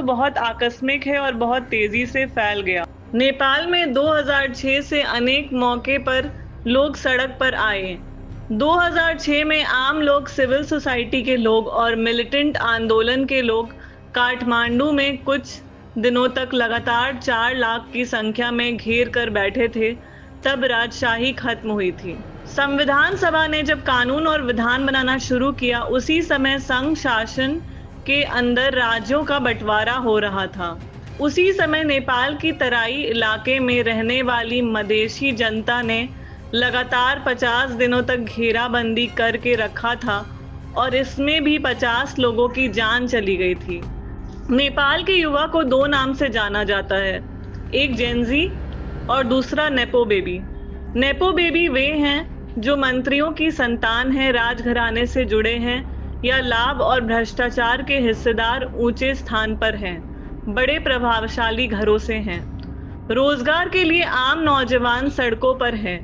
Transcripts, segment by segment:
बहुत आकस्मिक है और बहुत तेजी से फैल गया। नेपाल में 2006 से अनेक मौके पर लोग सड़क पर आए। 2006 में आम लोग, सिविल सोसाइटी के लोग और मिलिटेंट आंदोलन के लोग काठमांडू में कुछ दिनों तक लगातार 4 लाख की संख्या में घेर कर बैठे थे। तब राजशाही खत्म हुई थी। संविधान सभा ने जब कानून और विधान बनाना शुरू किया, उसी समय संघ शासन के अंदर राज्यों का बंटवारा हो रहा था। उसी समय नेपाल की तराई इलाके में रहने वाली मधेसी जनता ने लगातार 50 दिनों तक घेराबंदी करके रखा था और इसमें भी 50 लोगों की जान चली गई थी। नेपाल के युवा को 2 नाम से जाना जाता है, एक जेनजी और दूसरा नेपो बेबी। नेपो बेबी वे हैं जो मंत्रियों की संतान हैं, राजघराने से जुड़े हैं या लाभ और भ्रष्टाचार के हिस्सेदार ऊंचे स्थान पर हैं, बड़े प्रभावशाली घरों से हैं। रोजगार के लिए आम नौजवान सड़कों पर हैं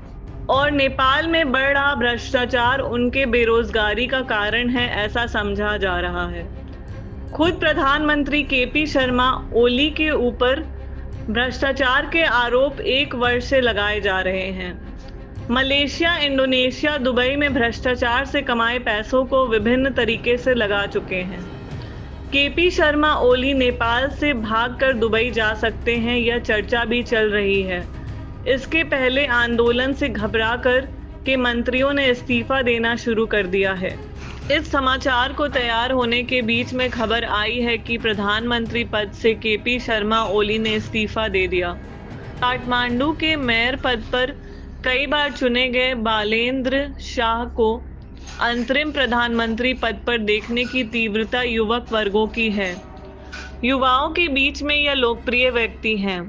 और नेपाल में बढ़ रहा भ्रष्टाचार उनके बेरोजगारी का कारण है, ऐसा समझा जा रहा है। खुद प्रधानमंत्री केपी शर्मा ओली के ऊपर भ्रष्टाचार के आरोप 1 वर्ष से लगाए जा रहे हैं। मलेशिया, इंडोनेशिया, दुबई में भ्रष्टाचार से कमाए पैसों को विभिन्न तरीके से लगा चुके हैं। केपी शर्मा ओली नेपाल से भागकर दुबई जा सकते हैं, यह चर्चा भी चल रही है। इसके पहले आंदोलन से घबराकर के मंत्रियों ने इस्तीफा देना शुरू कर दिया है। इस समाचार को तैयार होने के बीच में खबर आई है कि प्रधानमंत्री पद से केपी शर्मा ओली ने इस्तीफा दे दिया। काठमांडू के मेयर पद पर कई बार चुने गए बालेंद्र शाह को अंतरिम प्रधानमंत्री पद पर देखने की तीव्रता युवक वर्गों की है। युवाओं के बीच में यह लोकप्रिय व्यक्ति हैं।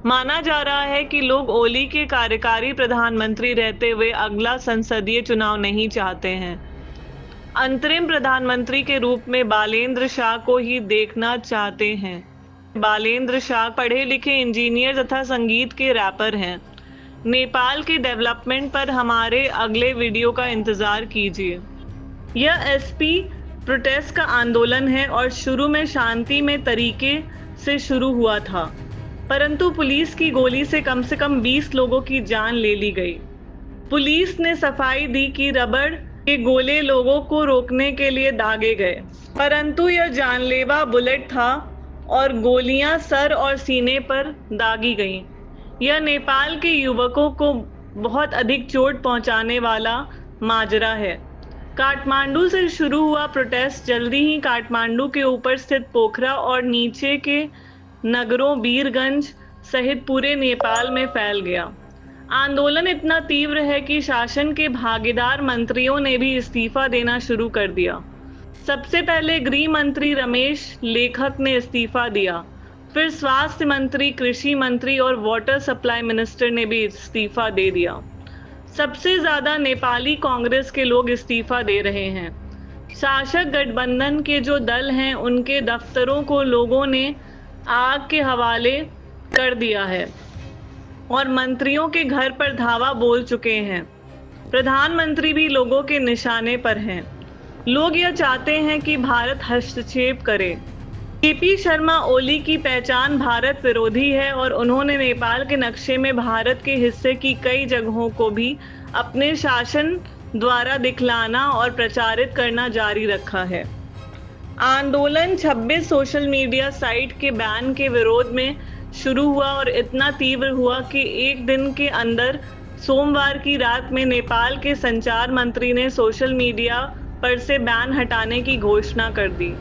माना जा रहा है कि लोग ओली के कार्यकारी प्रधानमंत्री रहते हुए अगला संसदीय चुनाव नहीं चाहते हैं। अंतरिम प्रधानमंत्री के रूप में बालेंद्र शाह को ही देखना चाहते हैं। बालेंद्र शाह पढ़े लिखे इंजीनियर तथा संगीत के रैपर हैं। नेपाल के डेवलपमेंट पर हमारे अगले वीडियो का इंतजार कीजिए। यह एसपी प्रोटेस्ट का आंदोलन है और शुरू में शांति में तरीके से शुरू हुआ था, परंतु पुलिस की गोली से कम 20 लोगों की जान ले ली गई। पुलिस ने सफाई दी कि रबड़ के गोले लोगों को रोकने के लिए दागे गए, परंतु यह जानलेवा बुलेट था और गोलियां सर और सीने पर दागी गईं। यह नेपाल के युवकों को बहुत अधिक चोट पहुंचाने वाला माजरा है। काठमांडू से शुरू हुआ प्रोटेस्ट जल्दी ही काठमांडू के ऊपर स्थित पोखरा और नीचे के नगरों बीरगंज सहित पूरे नेपाल में फैल गया। आंदोलन इतना तीव्र है कि शासन के भागीदार मंत्रियों ने भी इस्तीफा देना शुरू कर दिया। सबसे पहले गृह मंत्री रमेश लेखक ने इस्तीफा दिया, फिर स्वास्थ्य मंत्री, कृषि मंत्री और वाटर सप्लाई मिनिस्टर ने भी इस्तीफा दे दिया। सबसे ज्यादा नेपाली कांग्रेस के लोग इस्तीफा दे रहे हैं। शासक गठबंधन के जो दल हैं, उनके दफ्तरों को लोगों ने आग के हवाले कर दिया है और मंत्रियों के घर पर धावा बोल चुके हैं। प्रधानमंत्री भी लोगों के निशाने पर हैं। लोग यह चाहते हैं कि भारत हस्तक्षेप करे। केपी शर्मा ओली की पहचान भारत विरोधी है और उन्होंने नेपाल के नक्शे में भारत के हिस्से की कई जगहों को भी अपने शासन द्वारा दिखलाना और प्रचारित करना जारी रखा है। आंदोलन 26 सोशल मीडिया साइट के बैन के विरोध में शुरू हुआ और इतना तीव्र हुआ कि एक दिन के अंदर सोमवार की रात में नेपाल के संचार मंत्री ने सोशल मीडिया पर से बैन हटाने की घोषणा कर दी।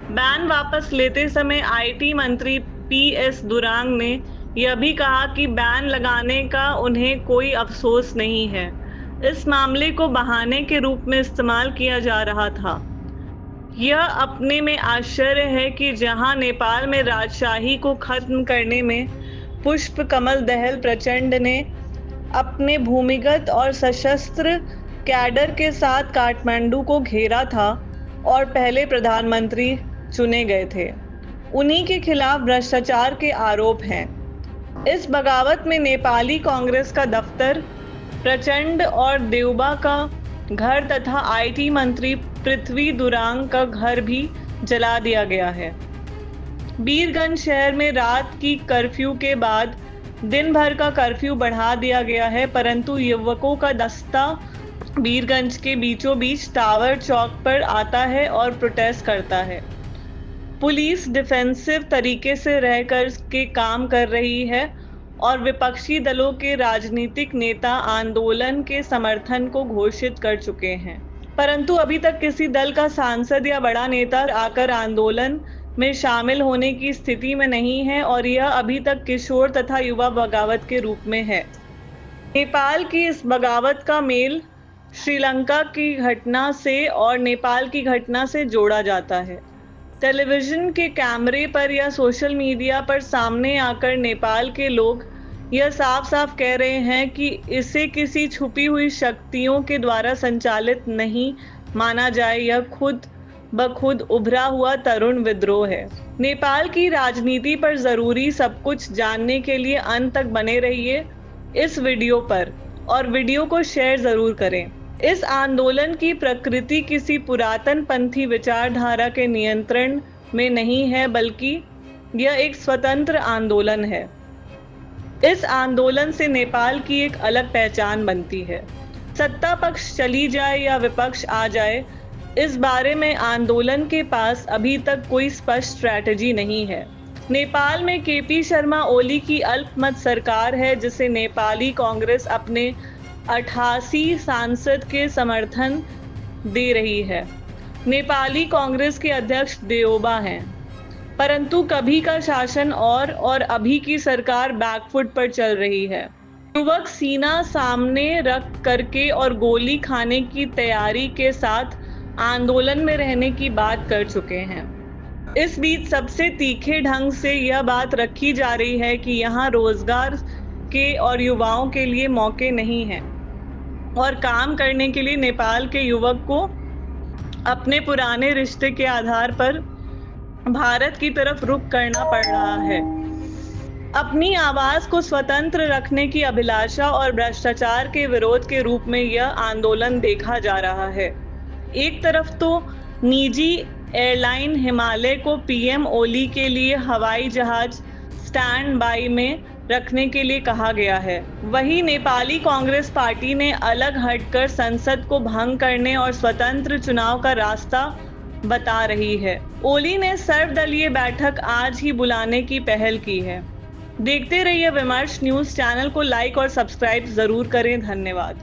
बैन वापस लेते समय आईटी मंत्री पीएस दुरांग ने यह भी कहा कि बैन लगाने का उन्हें कोई अफसोस नहीं है। इस मामले को बहाने के रूप में इस्तेमाल किया जा रहा था। यह अपने में आश्चर्य है कि जहां नेपाल में राजशाही को खत्म करने में पुष्प कमल दहल प्रचंड ने अपने भूमिगत और सशस्त्र कैडर के साथ काठमांडू को घेरा था और पहले प्रधानमंत्री चुने गए थे, उन्हीं के खिलाफ भ्रष्टाचार के आरोप हैं। इस बगावत में नेपाली कांग्रेस का दफ्तर, प्रचंड और देउबा का घर तथा आईटी मंत्री पृथ्वी दुरांग का घर भी जला दिया गया है। बीरगंज शहर में रात की कर्फ्यू के बाद दिन भर का कर्फ्यू बढ़ा दिया गया है, परंतु युवकों का दस्ता बीरगंज के बीचों बीच टावर चौक पर आता है और प्रोटेस्ट करता है। पुलिस डिफेंसिव तरीके से रहकर के काम कर रही है और विपक्षी दलों के राजनीतिक नेता आंदोलन के समर्थन को घोषित कर चुके हैं, परंतु अभी तक किसी दल का सांसद या बड़ा नेता आकर आंदोलन में शामिल होने की स्थिति में नहीं है और यह अभी तक किशोर तथा युवा बगावत के रूप में है। नेपाल की इस बगावत का मेल श्रीलंका की घटना से और नेपाल की घटना से जोड़ा जाता है। टेलीविजन के कैमरे पर या सोशल मीडिया पर सामने आकर नेपाल के लोग यह साफ साफ कह रहे हैं कि इसे किसी छुपी हुई शक्तियों के द्वारा संचालित नहीं माना जाए, यह खुद ब खुद उभरा हुआ तरुण विद्रोह है। नेपाल की राजनीति पर जरूरी सब कुछ जानने के लिए अंत तक बने रहिए इस वीडियो पर और वीडियो को शेयर जरूर करें। इस आंदोलन की प्रकृति किसी पुरातन पंथी विचारधारा के नियंत्रण में नहीं है, बल्कि यह एक स्वतंत्र आंदोलन है। इस आंदोलन से नेपाल की एक अलग पहचान बनती है। सत्ता पक्ष चली जाए या विपक्ष आ जाए, इस बारे में आंदोलन के पास अभी तक कोई स्पष्ट स्ट्रैटेजी नहीं है। नेपाल में केपी शर्मा ओली की अल्पमत सरकार है, जिसे नेपाली कांग्रेस अपने 88 सांसद के समर्थन दे रही है। नेपाली कांग्रेस के अध्यक्ष देओबा हैं, परंतु कभी का शासन और अभी की सरकार बैकफुट पर चल रही है। युवक सीना सामने रख करके और गोली खाने की तैयारी के साथ आंदोलन में रहने की बात कर चुके हैं। इस बीच सबसे तीखे ढंग से यह बात रखी जा रही है कि यहाँ रोजगार के और युवाओं के लिए मौके नहीं हैं और काम करने के लिए नेपाल के युवक को अपने पुराने रिश्ते के आधार पर भारत की तरफ रुख करना पड़ रहा है। अपनी आवाज को स्वतंत्र रखने की अभिलाषा और भ्रष्टाचार के विरोध के रूप में यह आंदोलन देखा जा रहा है। एक तरफ तो निजी एयरलाइन हिमालय को पीएम ओली के लिए हवाई जहाज स्टैंड बाई में रखने के लिए कहा गया है, वहीं नेपाली कांग्रेस पार्टी ने अलग हटकर संसद को भंग करने और स्वतंत्र चुनाव का रास्ता बता रही है। ओली ने सर्वदलीय बैठक आज ही बुलाने की पहल की है। देखते रहिए विमर्श न्यूज। चैनल को लाइक और सब्सक्राइब जरूर करें। धन्यवाद।